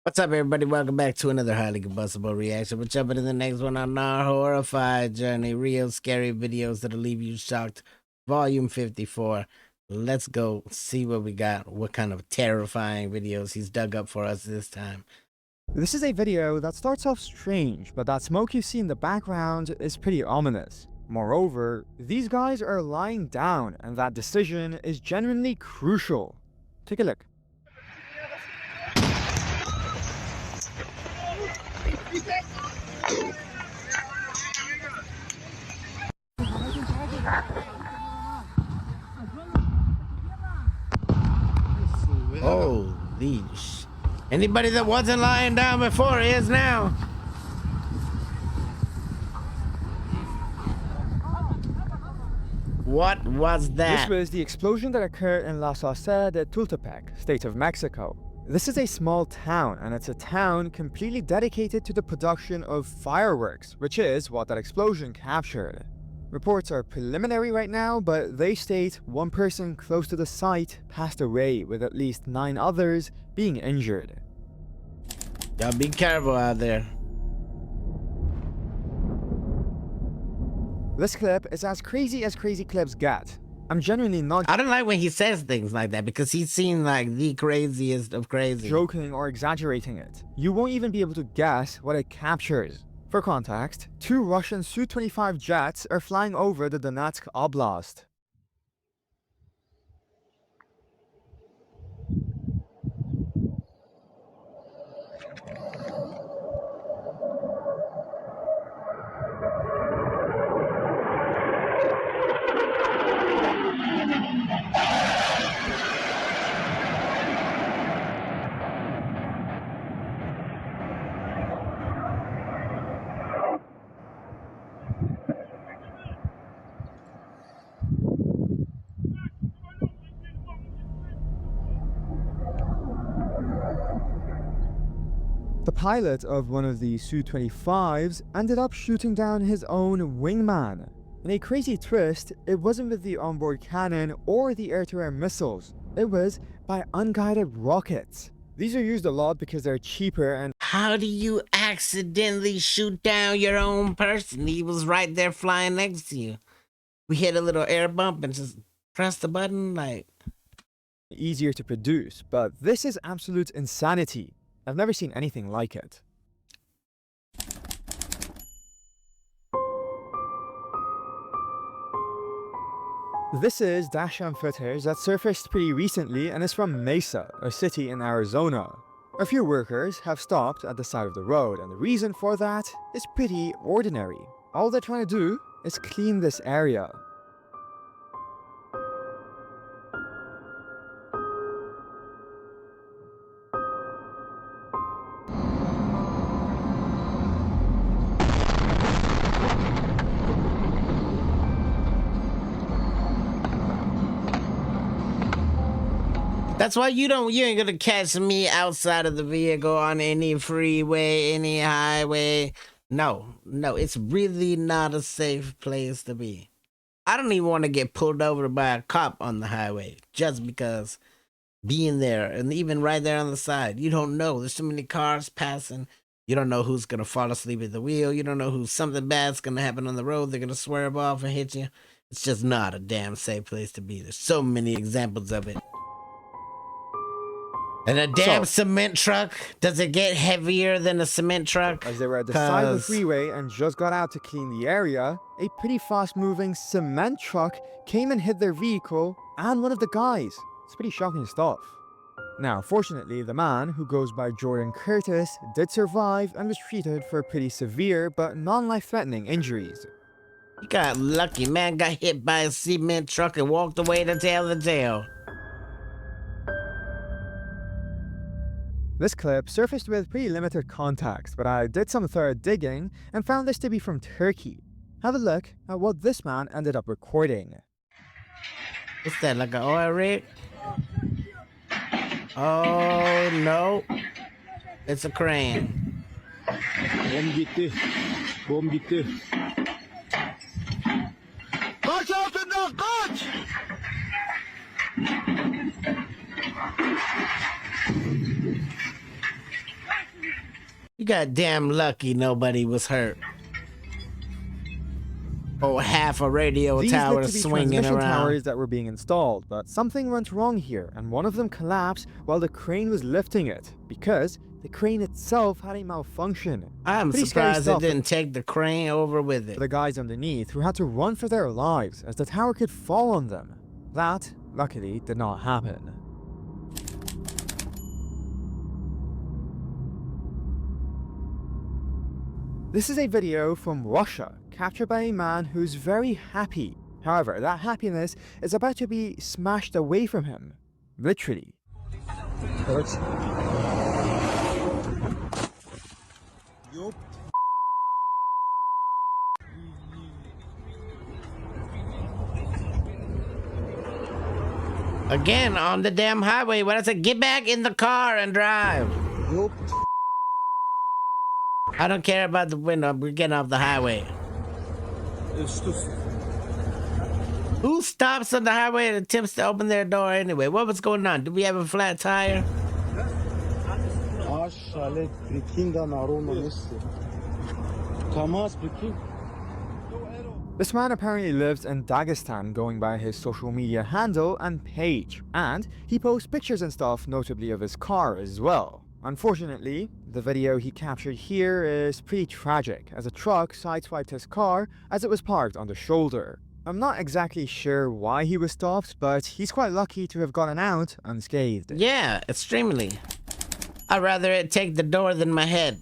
What's up, everybody? Welcome back to another highly combustible reaction. We're jumping to the next one on our horrify journey. Real scary videos that'll leave you shocked. Volume 54. Let's go see what we got. What kind of terrifying videos he's dug up for us this time. This is a video that starts off strange, but that smoke you see in the background is pretty ominous. Moreover, these guys are lying down, and that decision is genuinely crucial. Take a look. Holy sh! Anybody that wasn't lying down before is now. What was that? This was the explosion that occurred in La Sauceda de Tultepec, state of Mexico. This is a small town, and it's a town completely dedicated to the production of fireworks, which is what that explosion captured. Reports are preliminary right now, but they state one person close to the site passed away, with at least 9 others being injured. Y'all be careful out there. This clip is as crazy clips get. I'm genuinely not I don't like when he says things like that because he's seen like the craziest of crazy. joking or exaggerating it. You won't even be able to guess what it captures. For context, 2 Russian Su-25 jets are flying over the Donetsk Oblast. The pilot of one of the Su-25s ended up shooting down his own wingman. In a crazy twist, it wasn't with the onboard cannon or the air-to-air missiles. It was by unguided rockets. These are used a lot because they're cheaper and How do you accidentally shoot down your own person? He was right there flying next to you. We hit a little air bump and just press the button like... easier to produce, but this is absolute insanity. I've never seen anything like it. This is dashcam footage that surfaced pretty recently and is from Mesa, a city in Arizona. A few workers have stopped at the side of the road, and the reason for that is pretty ordinary. All they're trying to do is clean this area. That's why you ain't gonna catch me outside of the vehicle on any freeway, any highway. No, it's really not a safe place to be. I don't even want to get pulled over by a cop on the highway just because being there and even right there on the side, you don't know. There's so many cars passing. You don't know who's gonna fall asleep at the wheel. You don't know who something bad's gonna happen on the road. They're gonna swerve off and hit you. It's just not a damn safe place to be. There's so many examples of it. And a damn cement truck, does it get heavier than a cement truck? As they were at the side of the freeway and just got out to clean the area, a pretty fast-moving cement truck came and hit their vehicle and one of the guys. It's pretty shocking stuff. Now, fortunately, the man, who goes by Jordan Curtis, did survive and was treated for pretty severe but non-life-threatening injuries. You got lucky, man. Got hit by a cement truck and walked away to tell the tale. This clip surfaced with pretty limited context, but I did some thorough digging and found this to be from Turkey. Have a look at what this man ended up recording. What's that, like an oil rig? Oh, no. It's a crane. Bom gitti. Bom gitti. Kaç altından kaç! You got damn lucky nobody was hurt. Oh, half a radio These tower look to be swinging transmission around. towers that were being installed, but something went wrong here, and one of them collapsed while the crane was lifting it, because the crane itself had a malfunction. I'm Pretty scary surprised it stuff didn't take the crane over with for it. the guys underneath, who had to run for their lives as the tower could fall on them. That, luckily, did not happen. This is a video from Russia, captured by a man who's very happy. However, that happiness is about to be smashed away from him. Literally. Again, on the damn highway. What I said, get back in the car and drive. I don't care about the window. We're getting off the highway. Who stops on the highway and attempts to open their door anyway? What was going on? Do we have a flat tire? This man apparently lives in Dagestan, going by his social media handle and page, and he posts pictures and stuff, notably of his car as well. Unfortunately, the video he captured here is pretty tragic, as a truck sideswiped his car as it was parked on the shoulder. I'm not exactly sure why he was stopped, but he's quite lucky to have gotten out unscathed. Yeah, extremely. I'd rather it take the door than my head.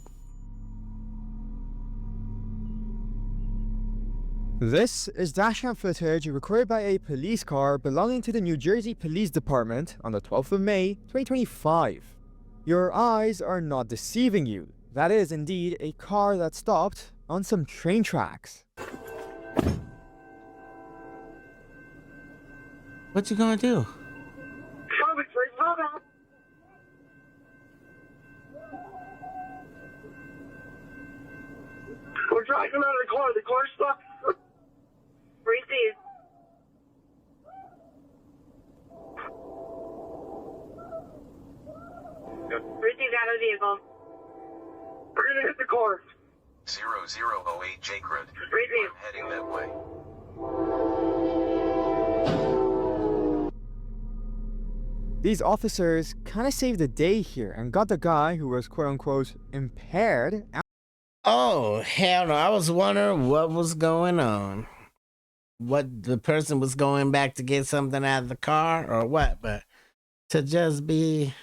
This is dashcam footage recorded by a police car belonging to the New Jersey Police Department on the 12th of May, 2025. Your eyes are not deceiving you. That is indeed a car that stopped on some train tracks. What you gonna do? We're driving out of the car. The car's stuck. Receive. Receive out of the vehicle. We're gonna hit the car. 0008 HxCReact. Receive. I'm heading that way. These officers kind of saved the day here and got the guy who was quote-unquote impaired out. Oh, hell no. I was wondering what was going on. What the person was going back to get something out of the car or what, but to just be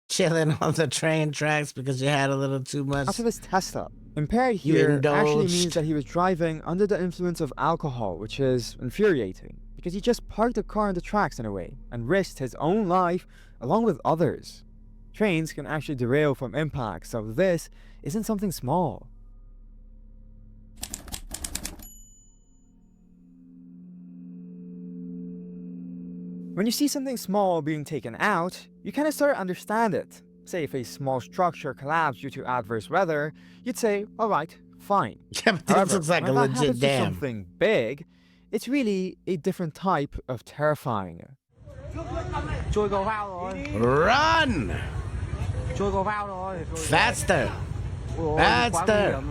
chilling on the train tracks because you had a little too much. After this test up, impaired You here actually indulged. means that he was driving under the influence of alcohol, which is infuriating because he just parked the car on the tracks in a way and risked his own life along with others. Trains can actually derail from impact, so this isn't something small. When you see something small being taken out, you kind of start to understand it. Say if a small structure collapsed due to adverse weather, you'd say, alright, fine. Yeah, but this However, looks like a when that legit happens to dam. something big, it's really a different type of terrifying. Run! Faster! Faster!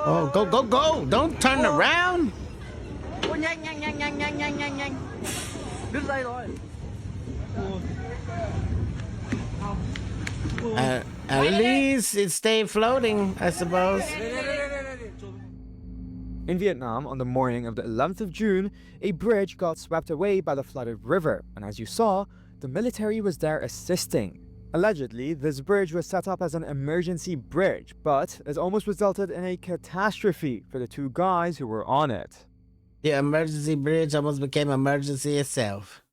Oh, go, go, go! Don't turn around! At least it stayed floating, I suppose. In Vietnam, on the morning of the 11th of June, a bridge got swept away by the flooded river, and as you saw, the military was there assisting. Allegedly, this bridge was set up as an emergency bridge, but it almost resulted in a catastrophe for the two guys who were on it. The emergency bridge almost became emergency itself.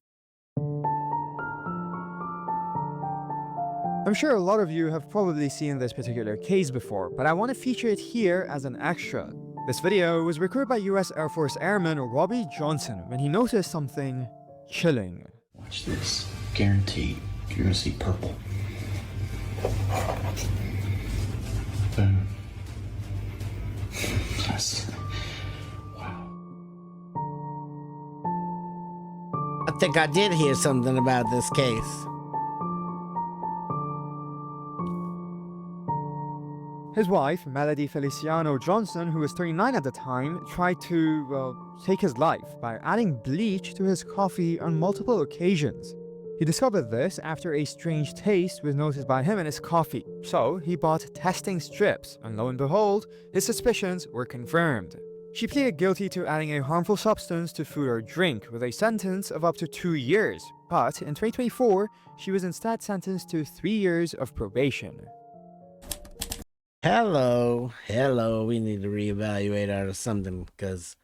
I'm sure a lot of you have probably seen this particular case before, but I want to feature it here as an extra. This video was recorded by US Air Force Airman Robbie Johnson when he noticed something chilling. Watch this. Guaranteed. You're gonna see purple. Boom. That's... Wow. I think I did hear something about this case. His wife, Melody Feliciano Johnson, who was 39 at the time, tried to, well, take his life by adding bleach to his coffee on multiple occasions. He discovered this after a strange taste was noticed by him in his coffee, so he bought testing strips, and lo and behold, his suspicions were confirmed. She pleaded guilty to adding a harmful substance to food or drink with a sentence of up to 2 years, but in 2024, she was instead sentenced to 3 years of probation. Hello, we need to reevaluate her or something, because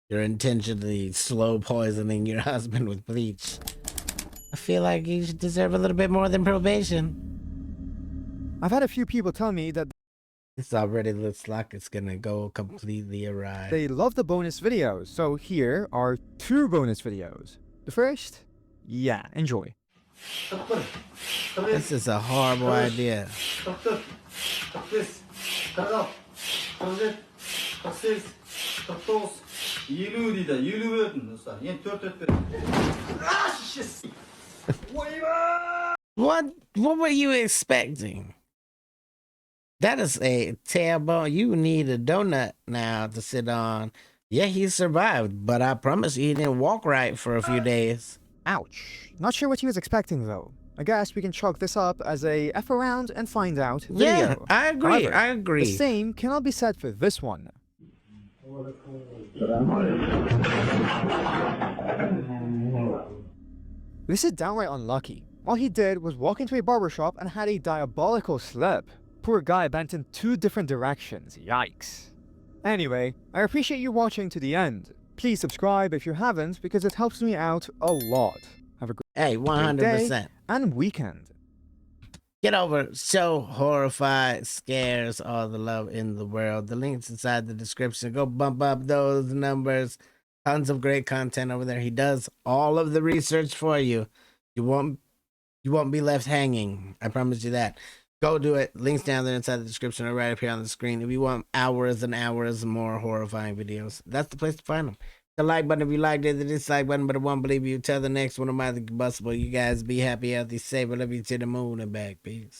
you're intentionally slow poisoning your husband with bleach. I feel like you should deserve a little bit more than probation. I've had a few people tell me that This already looks like it's gonna go completely awry. they love the bonus videos, so here are 2 bonus videos. The first, yeah, enjoy. This is a horrible idea. What were you expecting? That is a tailbone. You need a donut now to sit on. Yeah, he survived, but I promise you he didn't walk right for a few days. Ouch. Not sure what he was expecting though. I guess we can chalk this up as a F around and find out video. Yeah, I agree. However, I agree. The same cannot be said for this one. This is downright unlucky. All he did was walk into a barbershop and had a diabolical slip. Poor guy bent in 2 different directions. Yikes. Anyway, I appreciate you watching to the end. Please subscribe if you haven't because it helps me out a lot. Have a great Hey, 100%. day and weekend. Get over it. Show Horrify scares all the love in the world. The link's inside the description. Go bump up those numbers. Tons of great content over there. He does all of the research for you. You won't be left hanging. I promise you that. Go do it. Links down there inside the description or right up here on the screen. If you want hours and hours more horrifying videos, that's the place to find them. The like button if you liked it, the dislike button, but it won't believe you. Tell the next one of my Combustible. You guys be happy, healthy, safe. I love you to the moon and back. Peace.